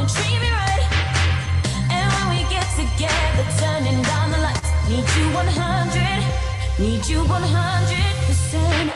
and treat me right. And when we get together, turning down the lights, need you 100, need you 100%.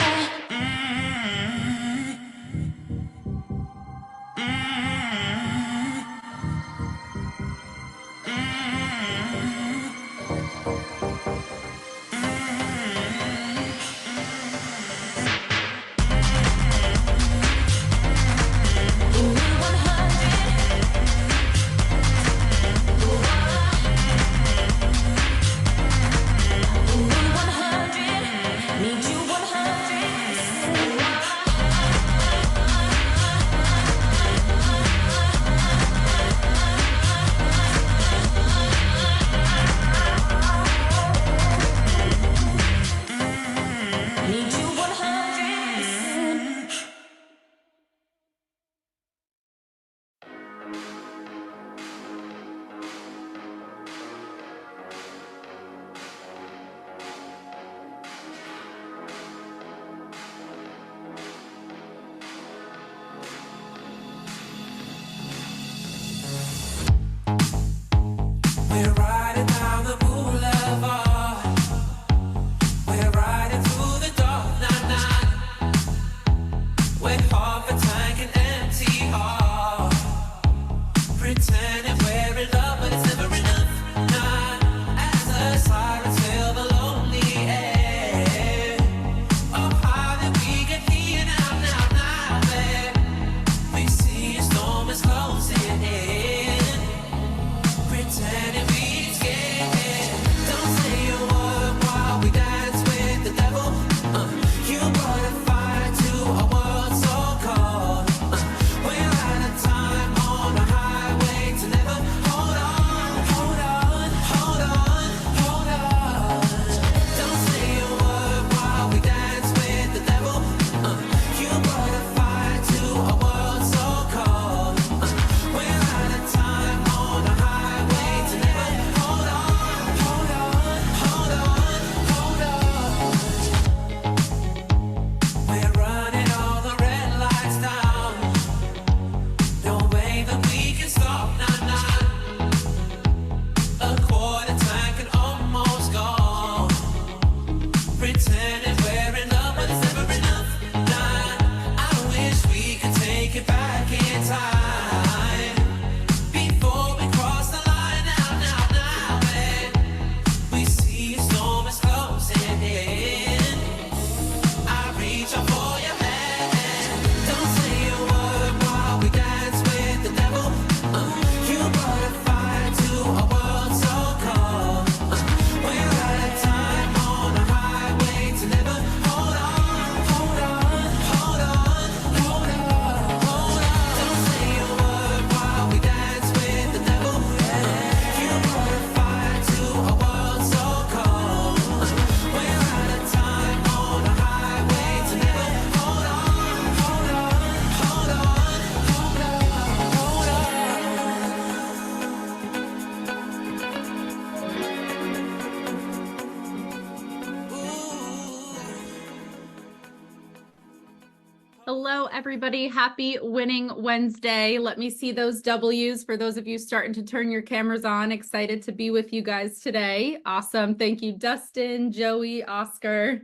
Hello, everybody. Happy Winning Wednesday. Let me see those W's for those of you starting to turn your cameras on. Excited to be with you guys today. Awesome. Thank you, Dustin, Joey, Oscar.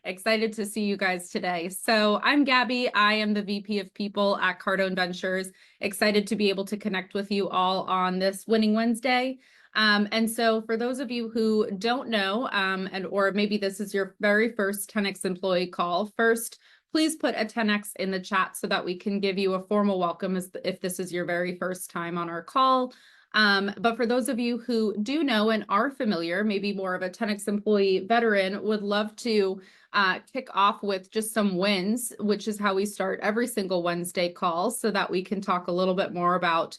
Excited to see you guys today. So I'm Gabby. I am the VP of People at Cardone Ventures. Excited to be able to connect with you all on this Winning Wednesday. And so for those of you who don't know, or maybe this is your very first 10X employee call, first, please put a 10X in the chat so that we can give you a formal welcome if this is your very first time on our call. But for those of you who do know and are familiar, maybe more of a 10X employee veteran, would love to kick off with just some wins, which is how we start every single Wednesday call, so that we can talk a little bit more about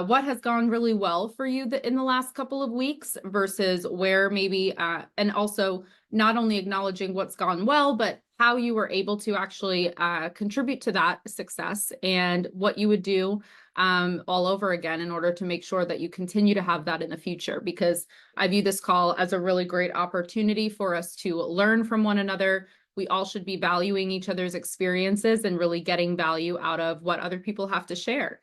what has gone really well for you in the last couple of weeks versus where maybe, and also not only acknowledging what's gone well, but how you were able to actually contribute to that success and what you would do all over again in order to make sure that you continue to have that in the future, because I view this call as a really great opportunity for us to learn from one another. We all should be valuing each other's experiences and really getting value out of what other people have to share.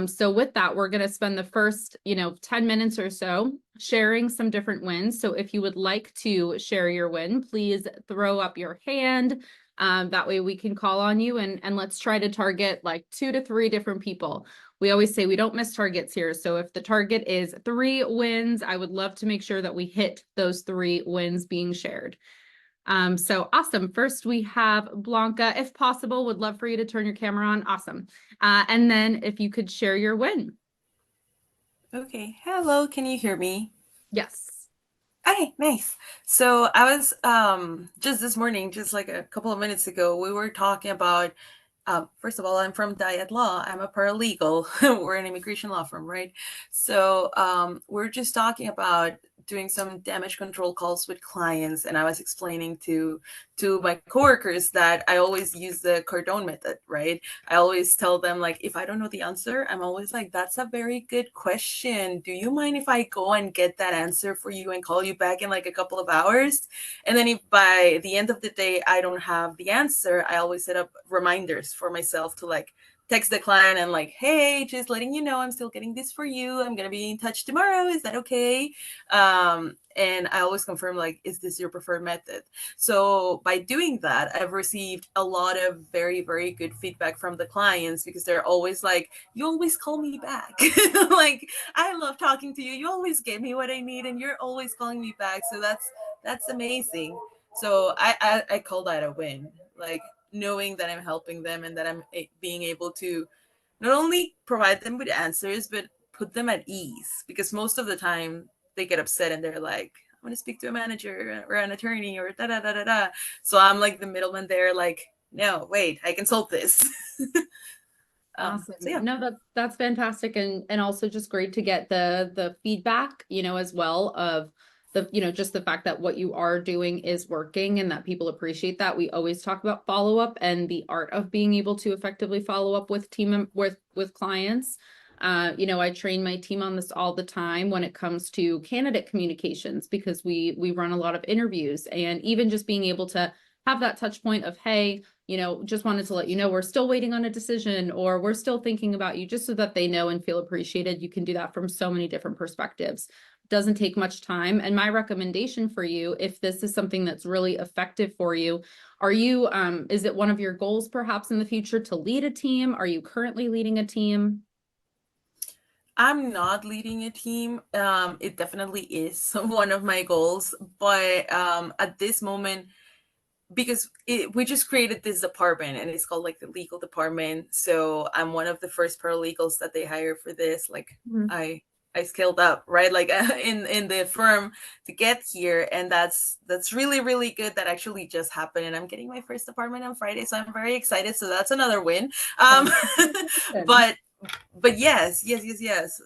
So with that, we're going to spend the first, 10 minutes or so sharing some different wins. So if you would like to share your win, please throw up your hand. That way we can call on you, and let's try to target like 2 to 3 different people. We always say we don't miss targets here. So if the target is 3 wins, I would love to make sure that we hit those 3 wins being shared. So awesome. First, we have Blanca. If possible, would love for you to turn your camera on. Awesome. And then if you could share your win. Okay. Hello, can you hear me? Yes. Okay, nice. So I was just this morning, just like a couple of minutes ago, we were talking about first of all, I'm from Diet Law. I'm a paralegal. We're an immigration law firm, right? So we're just talking about doing some damage control calls with clients, and I was explaining to my coworkers that I always use the Cardone method, right? I always tell them, like, if I don't know the answer, I'm always like, that's a very good question. Do you mind if I go and get that answer for you and call you back in like a couple of hours? And then if by the end of the day I don't have the answer, I always set up reminders for myself to like text the client and like, hey, just letting you know I'm still getting this for you. I'm going to be in touch tomorrow. Is that okay? And I always confirm, like, is this your preferred method? So by doing that, I've received a lot of very, very good feedback from the clients, because they're always like, you always call me back. Like, I love talking to you. You always give me what I need and you're always calling me back. So that's amazing. So I call that a win. Like, knowing that I'm helping them and that I'm being able to not only provide them with answers, but put them at ease, because most of the time they get upset and they're like, I'm going to speak to a manager or an attorney or da da da da da. So I'm like the middleman there, like, no, wait, I can solve this. Awesome. So yeah. No, that's fantastic. And also just great to get the feedback, as well, of the, just the fact that what you are doing is working and that people appreciate that. We always talk about follow-up and the art of being able to effectively follow up with with clients. I train my team on this all the time when it comes to candidate communications, because we run a lot of interviews, and even just being able to have that touch point of, hey, just wanted to let you know we're still waiting on a decision, or we're still thinking about you, just so that they know and feel appreciated. You can do that from so many different perspectives. Doesn't take much time. And my recommendation for you, if this is something that's really effective for you, is it one of your goals perhaps in the future to lead a team? Are you currently leading a team? I'm not leading a team. It definitely is one of my goals, but at this moment, because we just created this department and it's called like the legal department. So I'm one of the first paralegals that they hire for this. Like, I scaled up, right? Like in the firm to get here. And that's really, really good. That actually just happened. And I'm getting my first department on Friday. So I'm very excited. So that's another win. But yes.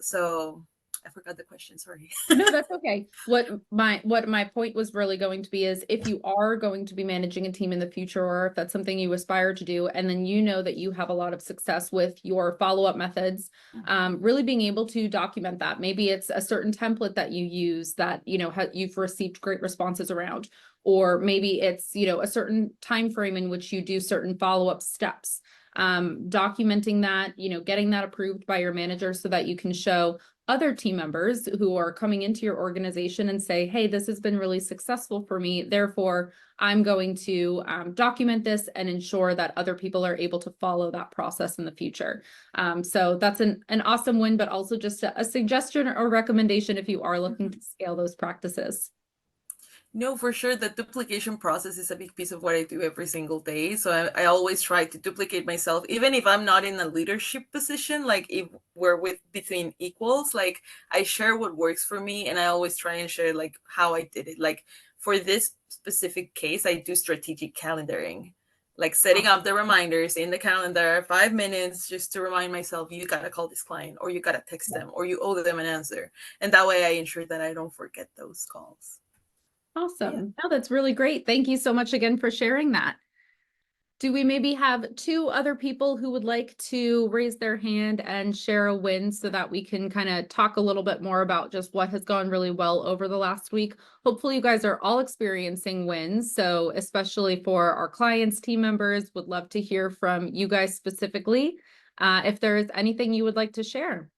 So I forgot the question. Sorry. No, that's okay. What my point was really going to be is, if you are going to be managing a team in the future, or if that's something you aspire to do, and then that you have a lot of success with your follow-up methods, really being able to document that. Maybe it's a certain template that you use that, you've received great responses around, or maybe it's, a certain time frame in which you do certain follow-up steps. Documenting that, getting that approved by your manager so that you can show other team members who are coming into your organization and say, hey, this has been really successful for me. Therefore, I'm going to document this and ensure that other people are able to follow that process in the future. So that's an awesome win, but also just a suggestion or recommendation if you are looking to scale those practices. No, for sure. The duplication process is a big piece of what I do every single day. So I always try to duplicate myself, even if I'm not in a leadership position. Like, if we're between equals, like, I share what works for me, and I always try and share like how I did it. Like, for this specific case, I do strategic calendaring, like setting up the reminders in the calendar, 5 minutes, just to remind myself, you gotta call this client, or you gotta text them, or you owe them an answer. And that way I ensure that I don't forget those calls. Awesome. Yeah. No, that's really great. Thank you so much again for sharing that. Do we maybe have 2 other people who would like to raise their hand and share a win, so that we can kind of talk a little bit more about just what has gone really well over the last week? Hopefully you guys are all experiencing wins. So especially for our clients, team members, would love to hear from you guys specifically. if there is anything you would like to share.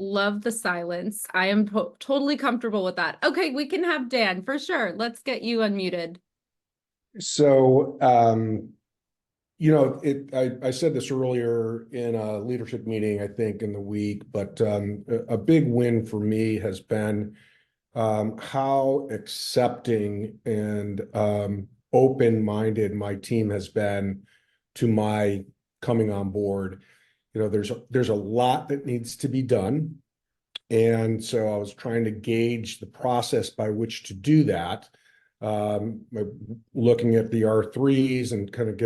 Love the silence. I am totally comfortable with that. Okay, we can have Dan for sure. Let's get you unmuted. So, I said this earlier in a leadership meeting, I think in the week, but a big win for me has been how accepting and open-minded my team has been to my coming on board. There's a lot that needs to be done. And so I was trying to gauge the process by which to do that, looking at the R3s and kind of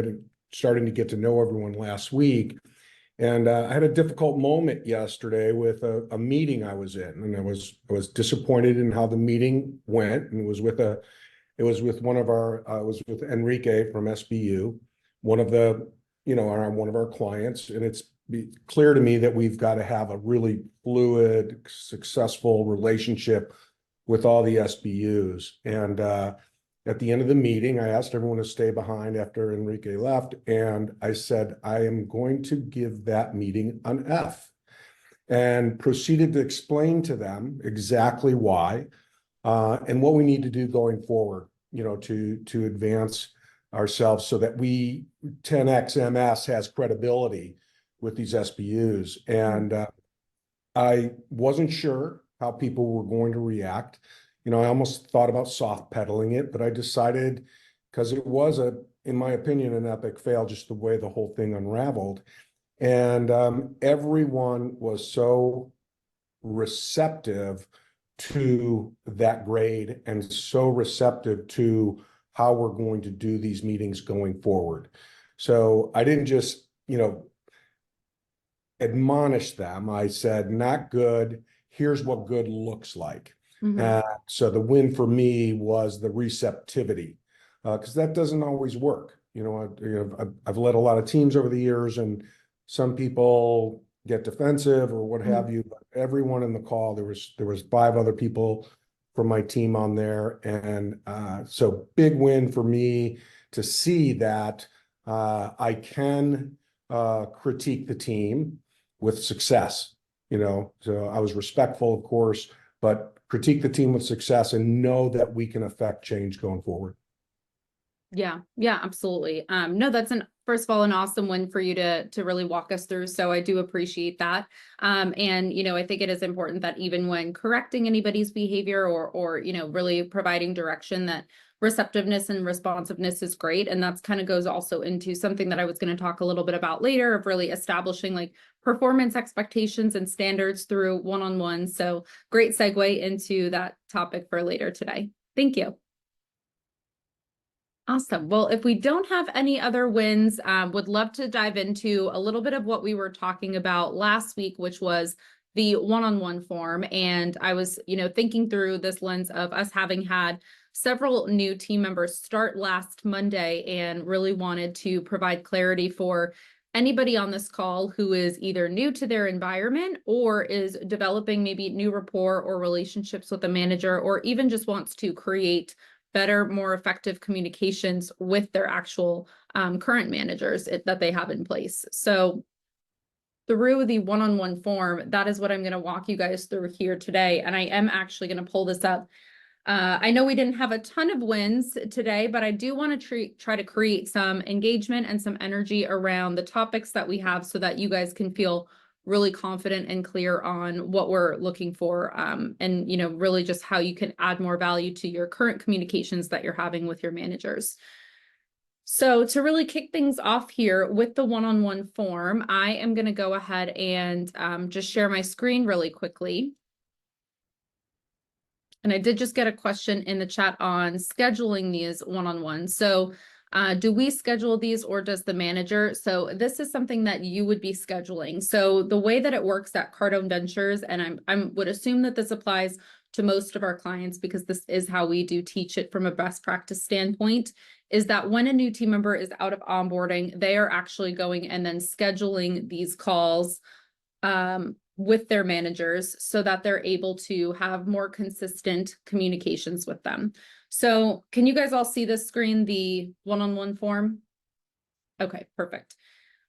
starting to get to know everyone last week. And I had a difficult moment yesterday with a meeting I was in, and I was disappointed in how the meeting went. And it was with Enrique from SBU, one of our clients, and it's clear to me that we've got to have a really fluid, successful relationship with all the SBUs. And at the end of the meeting, I asked everyone to stay behind after Enrique left, and I said, I am going to give that meeting an F, and proceeded to explain to them exactly why and what we need to do going forward, to advance ourselves so that 10X MS has credibility with these SBUs. And I wasn't sure how people were going to react. I almost thought about soft pedaling it, but I decided, because it was in my opinion, an epic fail, just the way the whole thing unraveled. And everyone was so receptive to that grade and so receptive to how we're going to do these meetings going forward. So I didn't just, admonish them. I said, not good. Here's what good looks like. So the win for me was the receptivity, because that doesn't always work. I've led a lot of teams over the years, and some people get defensive or what have you. But everyone in the call, there was 5 other people from my team on there, and so big win for me to see that I can critique the team with success. So I was respectful, of course, but critique the team with success and know that we can affect change going forward. Yeah, absolutely. No, that's first of all, an awesome win for you to really walk us through. So I do appreciate that. And, I think it is important that even when correcting anybody's behavior or, really providing direction, that receptiveness and responsiveness is great. And that's kind of goes also into something that I was going to talk a little bit about later, of really establishing like performance expectations and standards through one-on-one. So great segue into that topic for later today. Thank you. Awesome. Well, if we don't have any other wins, would love to dive into a little bit of what we were talking about last week, which was the one-on-one form. And I was, thinking through this lens of us having had several new team members start last Monday, and really wanted to provide clarity for anybody on this call who is either new to their environment or is developing maybe new rapport or relationships with a manager, or even just wants to create better, more effective communications with their actual current managers that they have in place. So through the one-on-one form, that is what I'm going to walk you guys through here today. And I am actually going to pull this up. I know we didn't have a ton of wins today, but I do want to try to create some engagement and some energy around the topics that we have, so that you guys can feel really confident and clear on what we're looking for, and really just how you can add more value to your current communications that you're having with your managers. So to really kick things off here with the one-on-one form, I am going to go ahead and just share my screen really quickly. And I did just get a question in the chat on scheduling these one-on-ones. So do we schedule these, or does the manager? So this is something that you would be scheduling. So the way that it works at Cardone Ventures, and I would assume that this applies to most of our clients, because this is how we do teach it from a best practice standpoint, is that when a new team member is out of onboarding, they are actually going and then scheduling these calls with their managers so that they're able to have more consistent communications with them. So can you guys all see this screen, the one-on-one form? Okay, perfect.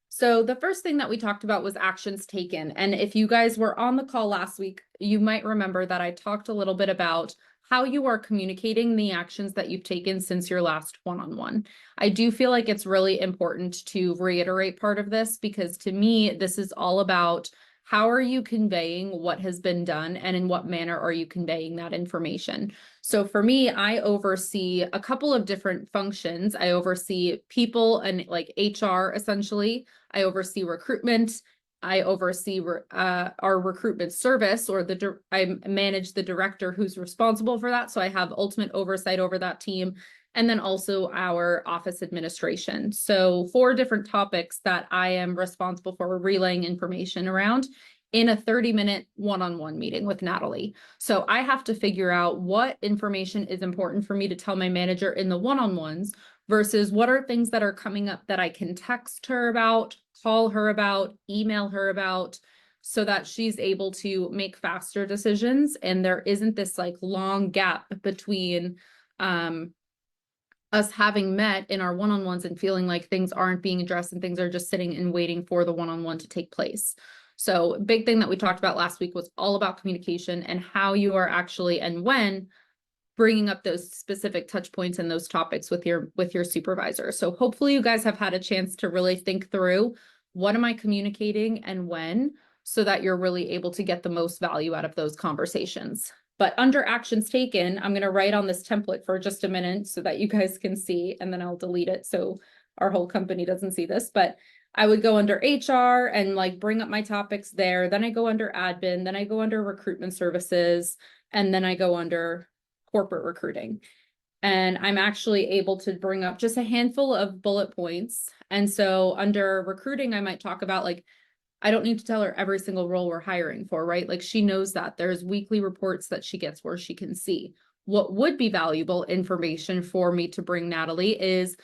So the first thing that we talked about was actions taken. And if you guys were on the call last week, you might remember that I talked a little bit about how you are communicating the actions that you've taken since your last one-on-one. I do feel like it's really important to reiterate part of this, because to me, this is all about how are you conveying what has been done and in what manner are you conveying that information. So for me, I oversee a couple of different functions. I oversee people and like HR essentially. I oversee recruitment. I oversee our recruitment service, or I manage the director who's responsible for that. So I have ultimate oversight over that team. And then also our office administration. So 4 different topics that I am responsible for relaying information around in a 30-minute one-on-one meeting with Natalie. So I have to figure out what information is important for me to tell my manager in the one-on-ones versus what are things that are coming up that I can text her about, call her about, email her about, so that she's able to make faster decisions. And there isn't this like long gap between us having met in our one-on-ones and feeling like things aren't being addressed and things are just sitting and waiting for the one-on-one to take place. So big thing that we talked about last week was all about communication and how you are actually and when bringing up those specific touch points and those topics with your supervisor. So hopefully you guys have had a chance to really think through, what am I communicating and when, so that you're really able to get the most value out of those conversations. But under actions taken, I'm going to write on this template for just a minute so that you guys can see, and then I'll delete it so our whole company doesn't see this. But I would go under HR and like bring up my topics there. Then I go under admin, then I go under recruitment services, and then I go under corporate recruiting. And I'm actually able to bring up just a handful of bullet points. And so under recruiting, I might talk about like, I don't need to tell her every single role we're hiring for, right? Like she knows that there's weekly reports that she gets where she can see. What would be valuable information for me to bring Natalie is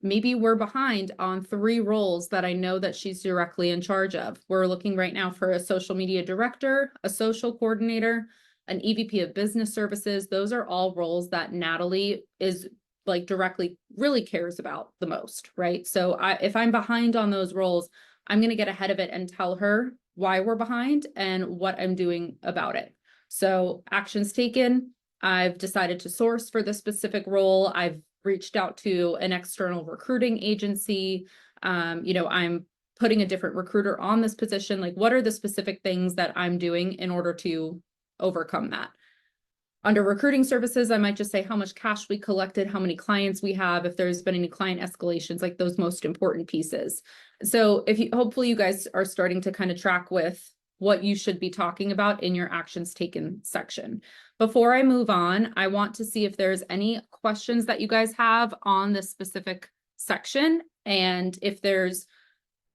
maybe we're behind on 3 roles that I know that she's directly in charge of. We're looking right now for a social media director, a social coordinator, an EVP of business services. Those are all roles that Natalie is like directly really cares about the most, right? So if I'm behind on those roles, I'm going to get ahead of it and tell her why we're behind and what I'm doing about it. So actions taken, I've decided to source for the specific role. I've reached out to an external recruiting agency. I'm putting a different recruiter on this position. Like, what are the specific things that I'm doing in order to overcome that? Under recruiting services, I might just say how much cash we collected, how many clients we have, if there's been any client escalations, like those most important pieces. So hopefully you guys are starting to kind of track with what you should be talking about in your actions taken section. Before I move on, I want to see if there's any questions that you guys have on this specific section. And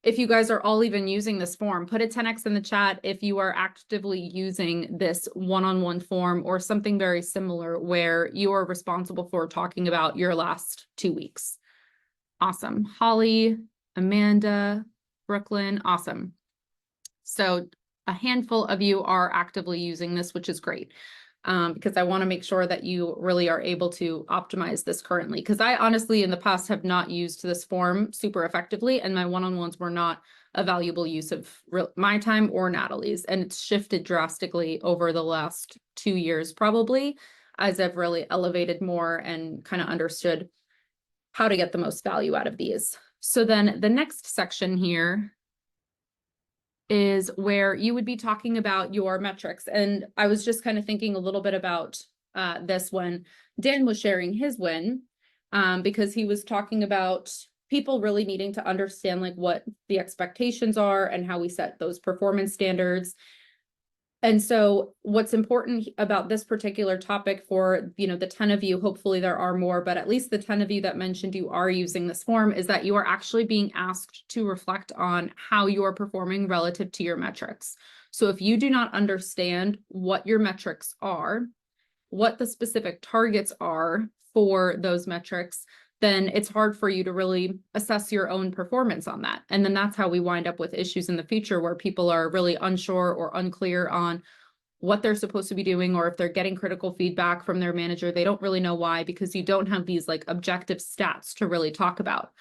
if you guys are all even using this form, put a 10x in the chat if you are actively using this one-on-one form or something very similar where you are responsible for talking about your last 2 weeks. Awesome. Holly, Amanda, Brooklyn, awesome. So a handful of you are actively using this, which is great. Because I want to make sure that you really are able to optimize this currently. Because I honestly, in the past, have not used this form super effectively, and my one-on-ones were not a valuable use of my time or Natalie's. And it's shifted drastically over the last 2 years, probably, as I've really elevated more and kind of understood how to get the most value out of these. So then the next section here is where you would be talking about your metrics. And I was just kind of thinking a little bit about this when Dan was sharing his win, because he was talking about people really needing to understand like what the expectations are and how we set those performance standards. And so what's important about this particular topic for, the 10 of you, hopefully there are more, but at least the 10 of you that mentioned you are using this form, is that you are actually being asked to reflect on how you are performing relative to your metrics. So if you do not understand what your metrics are, what the specific targets are for those metrics, then it's hard for you to really assess your own performance on that. And then that's how we wind up with issues in the future where people are really unsure or unclear on what they're supposed to be doing, or if they're getting critical feedback from their manager, they don't really know why, because you don't have these like objective stats to really talk about.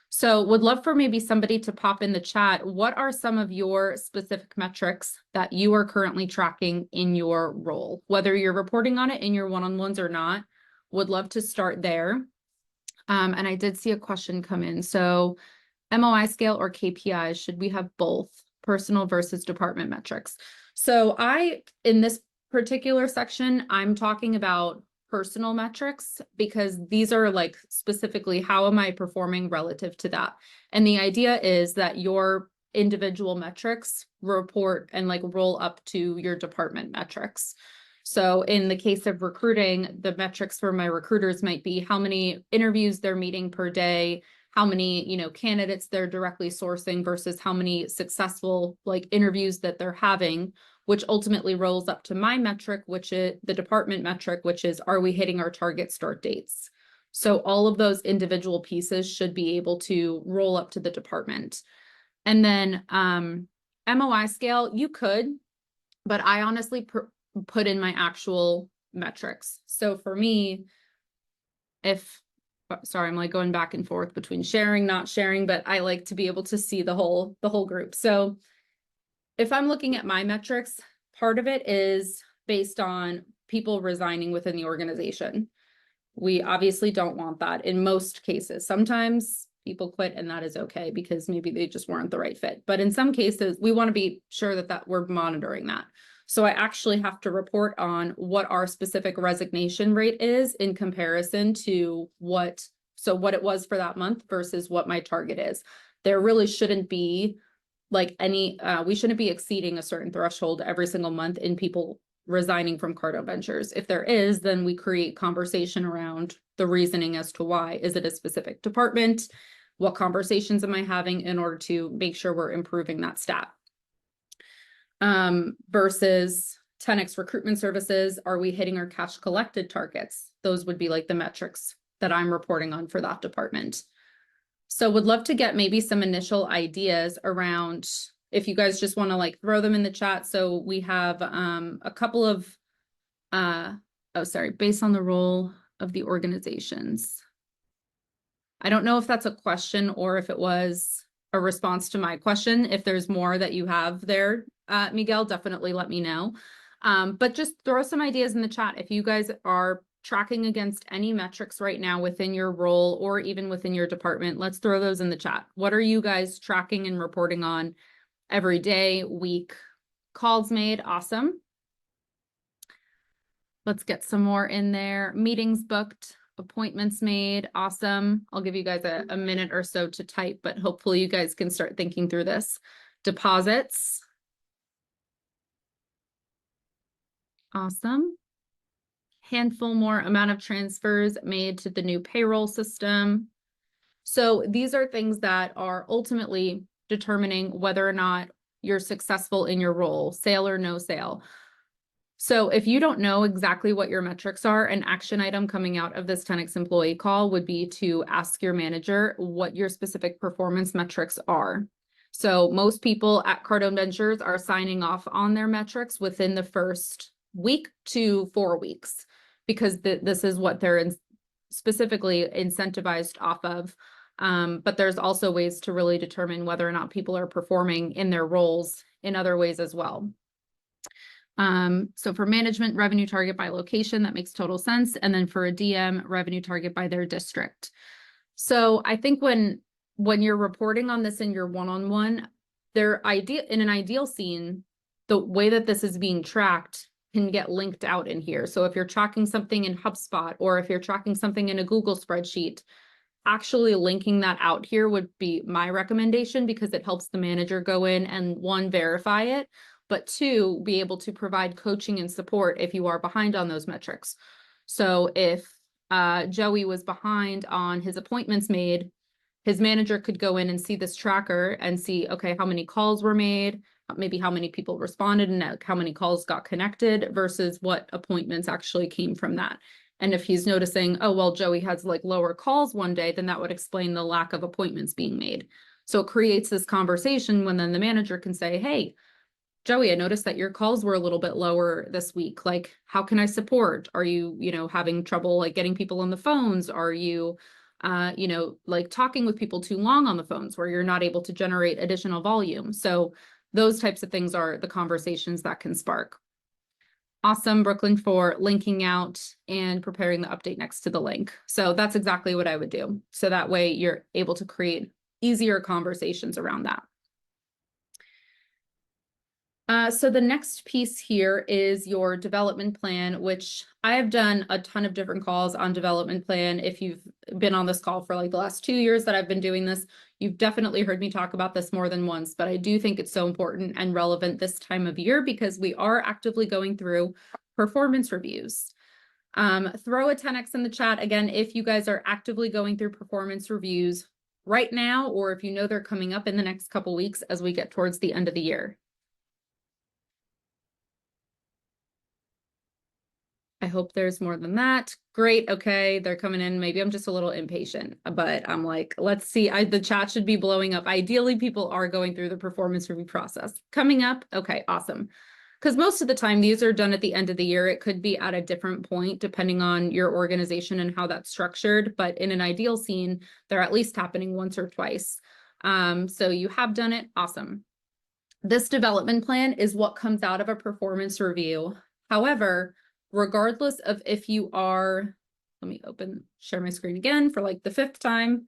So would love for maybe somebody to pop in the chat. What are some of your specific metrics that you are currently tracking in your role, whether you're reporting on it in your one-on-ones or not? Would love to start there. And I did see a question come in. So MOI scale or KPIs, should we have both personal versus department metrics? So in this particular section, I'm talking about personal metrics because these are like specifically, how am I performing relative to that? And the idea is that your individual metrics report and like roll up to your department metrics. So in the case of recruiting, the metrics for my recruiters might be how many interviews they're meeting per day, how many, candidates they're directly sourcing versus how many successful like interviews that they're having, which ultimately rolls up to my metric, which is the department metric, which is, are we hitting our target start dates? So all of those individual pieces should be able to roll up to the department. And then MOI scale, you could, but I honestly put in my actual metrics. So for me, sorry, I'm like going back and forth between sharing, not sharing, but I like to be able to see the whole group. So if I'm looking at my metrics, part of it is based on people resigning within the organization. We obviously don't want that in most cases. Sometimes people quit and that is okay because maybe they just weren't the right fit. But in some cases, we want to be sure that we're monitoring that. So I actually have to report on what our specific resignation rate is in comparison to what it was for that month versus what my target is. There really shouldn't be like we shouldn't be exceeding a certain threshold every single month in people resigning from Cardone Ventures. If there is, then we create conversation around the reasoning as to why. Is it a specific department? What conversations am I having in order to make sure we're improving that stat? Versus 10x recruitment services, are we hitting our cash collected targets? Those would be like the metrics that I'm reporting on for that department. So would love to get maybe some initial ideas around, if you guys just want to like throw them in the chat. So we have a couple of, based on the role of the organizations. I don't know if that's a question or if it was a response to my question. If there's more that you have there, Miguel, definitely let me know. But just throw some ideas in the chat. If you guys are tracking against any metrics right now within your role or even within your department, let's throw those in the chat. What are you guys tracking and reporting on every day, week? Calls made, awesome. Let's get some more in there. Meetings booked, appointments made, awesome. I'll give you guys a minute or so to type, but hopefully you guys can start thinking through this. Deposits. Awesome. Handful more amount of transfers made to the new payroll system. So these are things that are ultimately determining whether or not you're successful in your role, sale or no sale. So if you don't know exactly what your metrics are, an action item coming out of this 10x employee call would be to ask your manager what your specific performance metrics are. So most people at Cardone Ventures are signing off on their metrics within the first week to 4 weeks, because this is what they're specifically incentivized off of. But there's also ways to really determine whether or not people are performing in their roles in other ways as well. So for management, revenue target by location, that makes total sense. And then for a DM, revenue target by their district. So I think when you're reporting on this in your one-on-one, in an ideal scene, the way that this is being tracked can get linked out in here. So if you're tracking something in HubSpot, or if you're tracking something in a Google spreadsheet, actually linking that out here would be my recommendation, because it helps the manager go in and 1, verify it, but 2, be able to provide coaching and support if you are behind on those metrics. So if Joey was behind on his appointments made, his manager could go in and see this tracker and see, okay, how many calls were made, maybe how many people responded and how many calls got connected versus what appointments actually came from that. And if he's noticing, oh, well, Joey has like lower calls one day, then that would explain the lack of appointments being made. So it creates this conversation when then the manager can say, hey, Joey, I noticed that your calls were a little bit lower this week. Like, how can I support? Are you, having trouble like getting people on the phones? Are you, like talking with people too long on the phones where you're not able to generate additional volume? So those types of things are the conversations that can spark. Awesome, Brooklyn, for linking out and preparing the update next to the link. So that's exactly what I would do. So that way you're able to create easier conversations around that. So the next piece here is your development plan, which I have done a ton of different calls on development plan. If you've been on this call for like the last 2 years that I've been doing this, you've definitely heard me talk about this more than once, but I do think it's so important and relevant this time of year because we are actively going through performance reviews. Throw a 10X in the chat again if you guys are actively going through performance reviews right now, or if you know they're coming up in the next couple weeks as we get towards the end of the year. I hope there's more than that. Great. Okay. They're coming in. Maybe I'm just a little impatient, but I'm like, let's see. The chat should be blowing up. Ideally, people are going through the performance review process. Coming up. Okay. Awesome. Because most of the time these are done at the end of the year. It could be at a different point depending on your organization and how that's structured. But in an ideal scene, they're at least happening once or twice. So you have done it. Awesome. This development plan is what comes out of a performance review. However, regardless of if you are, let me share my screen again for like the 5th time.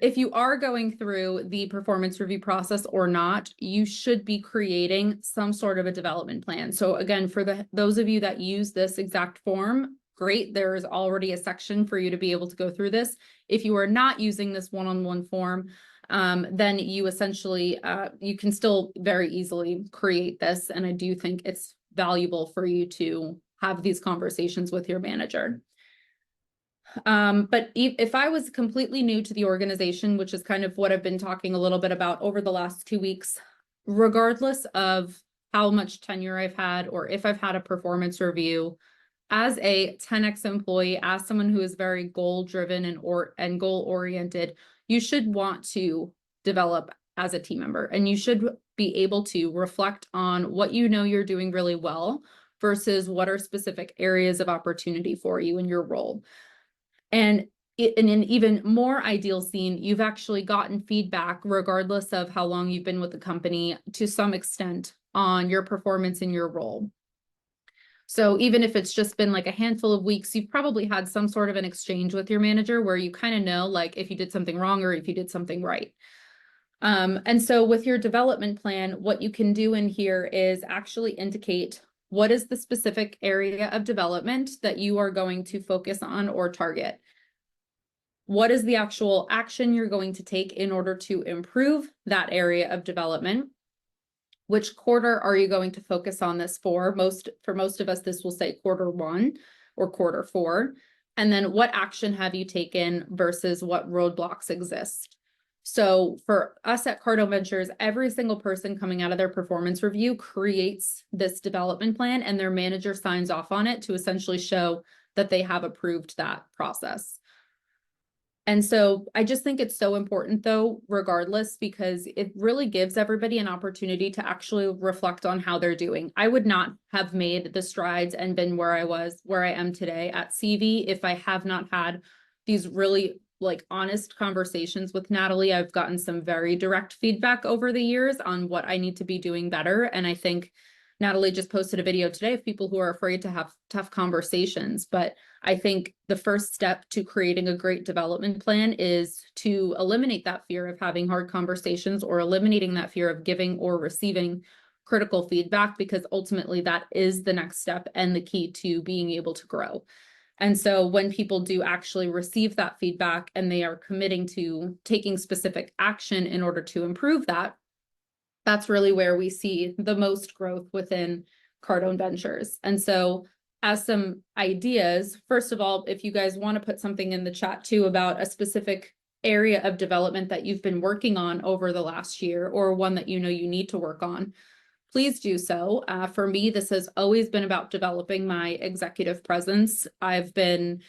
If you are going through the performance review process or not, you should be creating some sort of a development plan. So again, for those of you that use this exact form, great. There is already a section for you to be able to go through this. If you are not using this one-on-one form, then you essentially, you can still very easily create this. And I do think it's valuable for you to have these conversations with your manager. But if I was completely new to the organization, which is kind of what I've been talking a little bit about over the last 2 weeks, regardless of how much tenure I've had, or if I've had a performance review, as a 10X employee, as someone who is very goal-driven and goal-oriented, you should want to develop as a team member, and you should be able to reflect on what you know you're doing really well versus what are specific areas of opportunity for you in your role. And in an even more ideal scene, you've actually gotten feedback, regardless of how long you've been with the company, to some extent on your performance in your role. So even if it's just been like a handful of weeks, you've probably had some sort of an exchange with your manager where you kind of know like if you did something wrong or if you did something right. And so with your development plan, what you can do in here is actually indicate what is the specific area of development that you are going to focus on or target. What is the actual action you're going to take in order to improve that area of development? Which quarter are you going to focus on this for? For most of us, this will say quarter 1 or quarter 4. And then what action have you taken versus what roadblocks exist? So for us at Cardone Ventures, every single person coming out of their performance review creates this development plan and their manager signs off on it to essentially show that they have approved that process. And so I just think it's so important though, regardless, because it really gives everybody an opportunity to actually reflect on how they're doing. I would not have made the strides and been where I am today at CV if I have not had these really like honest conversations with Natalie. I've gotten some very direct feedback over the years on what I need to be doing better. And I think Natalie just posted a video today of people who are afraid to have tough conversations. But I think the first step to creating a great development plan is to eliminate that fear of having hard conversations or eliminating that fear of giving or receiving critical feedback, because ultimately that is the next step and the key to being able to grow. And so when people do actually receive that feedback and they are committing to taking specific action in order to improve that, that's really where we see the most growth within Cardone Ventures. And so as some ideas, first of all, if you guys want to put something in the chat too about a specific area of development that you've been working on over the last year, or one that you know you need to work on, please do so. For me, this has always been about developing my executive presence. I've been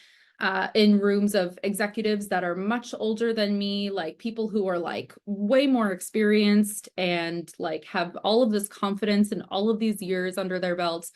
in rooms of executives that are much older than me, like people who are like way more experienced and like have all of this confidence and all of these years under their belts.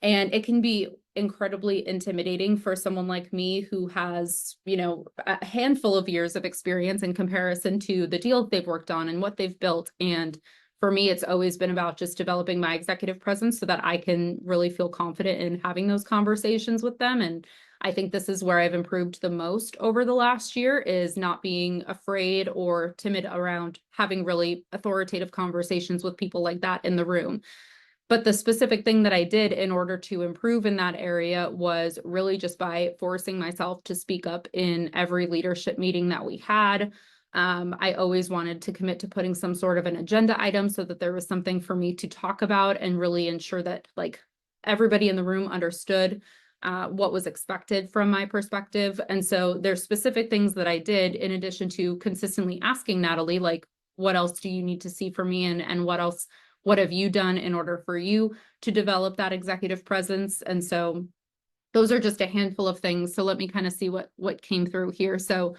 And it can be incredibly intimidating for someone like me who has, you know, a handful of years of experience in comparison to the deals they've worked on and what they've built. And for me, it's always been about just developing my executive presence so that I can really feel confident in having those conversations with them. And I think this is where I've improved the most over the last year, is not being afraid or timid around having really authoritative conversations with people like that in the room. But the specific thing that I did in order to improve in that area was really just by forcing myself to speak up in every leadership meeting that we had. I always wanted to commit to putting some sort of an agenda item so that there was something for me to talk about and really ensure that like everybody in the room understood what was expected from my perspective. And so there's specific things that I did in addition to consistently asking Natalie, like, what else do you need to see from me, and what have you done in order for you to develop that executive presence? And so those are just a handful of things. So let me kind of see what came through here. So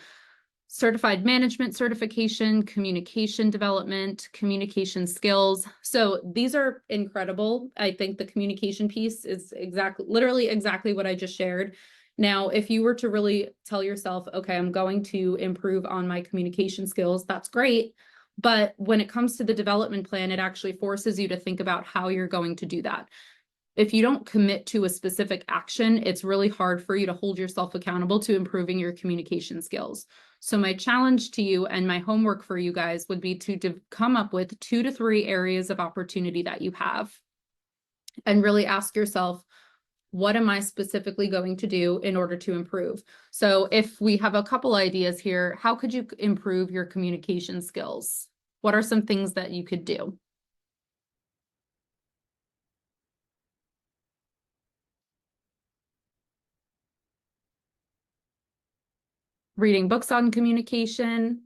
certified management certification, communication development, communication skills. So these are incredible. I think the communication piece is literally exactly what I just shared. Now, if you were to really tell yourself, okay, I'm going to improve on my communication skills, that's great. But when it comes to the development plan, it actually forces you to think about how you're going to do that. If you don't commit to a specific action, it's really hard for you to hold yourself accountable to improving your communication skills. So my challenge to you and my homework for you guys would be to come up with 2 to 3 areas of opportunity that you have, and really ask yourself, what am I specifically going to do in order to improve? So if we have a couple ideas here, how could you improve your communication skills? What are some things that you could do? Reading books on communication,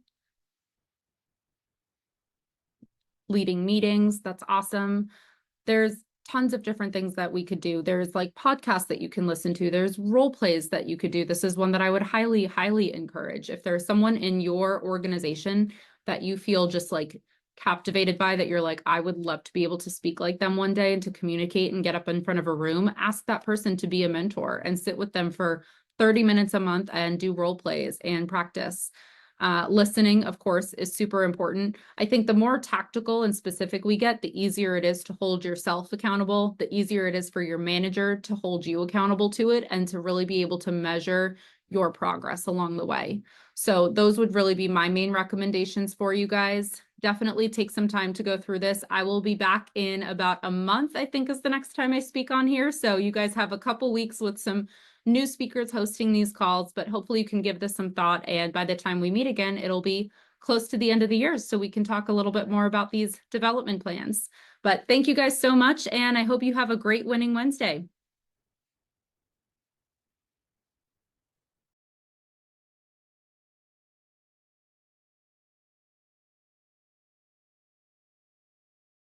leading meetings, that's awesome. There's tons of different things that we could do. There's like podcasts that you can listen to. There's role plays that you could do. This is one that I would highly, highly encourage. If there's someone in your organization that you feel just like captivated by, that you're like, I would love to be able to speak like them one day and to communicate and get up in front of a room, ask that person to be a mentor and sit with them for 30 minutes a month and do role plays and practice. Listening, of course, is super important. I think the more tactical and specific we get, the easier it is to hold yourself accountable, the easier it is for your manager to hold you accountable to it and to really be able to measure your progress along the way. So those would really be my main recommendations for you guys. Definitely take some time to go through this. I will be back in about a month, I think is the next time I speak on here. So you guys have a couple weeks with some new speakers hosting these calls, but hopefully you can give this some thought. And by the time we meet again, it'll be close to the end of the year, so we can talk a little bit more about these development plans. But thank you guys so much, and I hope you have a great Winning Wednesday.